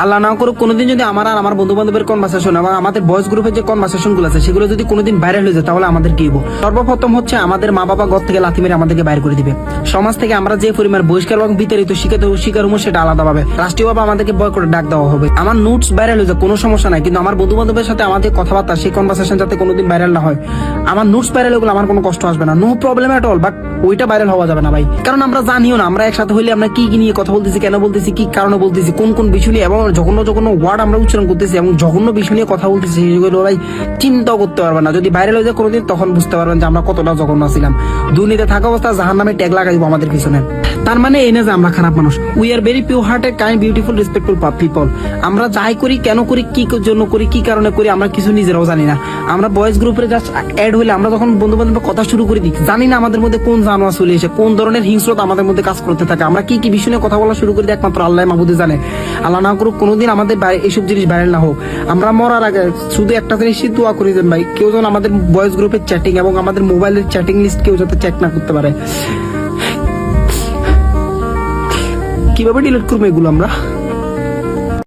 আল্লাহ না করুক কোনোদিন যদি আমার আর আমার বন্ধু বান্ধবের কনভারসেশন এবং আমাদের বয়েজ গ্রুপের যে কনভারসেশন গুলো আছে সেগুলো যদি কোনোদিন ভাইরাল হয়ে যায় তাহলে আমাদের কি হবো? সর্বপ্রথম হচ্ছে আমাদের মা বাবা ঘর থেকে লাথি মেরে আমাদেরকে বাইর করে দিবে। সমাজ থেকে আমরা যে পরিমাণ বহিষ্কার এবং বিতাড়িত শিকার হবো সেটা আলাদাভাবে রাষ্ট্রীয়ভাবে আমাদেরকে বয় করে ডাক দেওয়া হবে। আমার নোটস ভাইরাল হয়ে যায় কোনো সমস্যা নাই, কিন্তু আমার বন্ধু বান্ধবের সাথে আমাদের কথাবার্তা সেই কনভারসেশন যাতে কোনোদিন ভাইরাল না হয়। আমার নোটস ভাইরাল হলে আমার কোনো কষ্ট আসবে না, no problem at all, but ওইটা ভাইরাল হওয়া যাবে না ভাই। কারণ আমরা জানিও না আমরা একসাথে হইলে আমরা কি নিয়ে কথা বলতেছি, কেন বলতেছি, কি কারণে বলতেছি, কোন কোন বিষয় নিয়ে এবং জঘন্য ওয়ার্ড আমরা উচ্চারণ করতেছি এবং জঘন্য বিষয় নিয়ে কথা বলতেছি সেগুলো ভাই চিন্তাও করতে পারবে না। যদি ভাইরাল হয়ে যায় কোনোদিন তখন বুঝতে পারবেন যে আমরা কতটা জঘন্য ছিলাম। দুর্নীতি থাকা অবস্থা জাহান্নামে ট্যাগ লাগাইবো আমাদের পিছনে। তার মানে এই না যে আমরা খারাপ মানুষ। We are very pure hearted, kind, beautiful, respectful people. আমরা যাই করি, কেন করি, কি জন্য করি, কি কারণে করি আমরা কিছু নিজেরাও জানি না। আমরা বয়েজ গ্রুপে জাস্ট অ্যাড হইলে আমরা যখন বন্ধু বান্ধবের কথা শুরু করে দিই, জানি না আমাদের মধ্যে কোন জানোয়া চলে এসে কোন ধরনের হিংস্রতা আমাদের মধ্যে কাজ করতে থাকে। আমরা কি বিষয় নিয়ে কথা বলা শুরু করি একমাত্র আল্লাহ মাহবুদে জানে। আল্লাহ না করুক কোনোদিন আমাদের এইসব জিনিস ভাইরাল না হোক। আমরা মরার আগে শুধু একটা জিনিসই দোয়া করি দেন ভাই, কেউ যেন আমাদের বয়েজ গ্রুপের চ্যাটিং এবং আমাদের মোবাইলের চ্যাটিং লিস্ট কেউ যাতে চেক না করতে পারে। কিভাবে ডিলিট করবো এগুলো আমরা?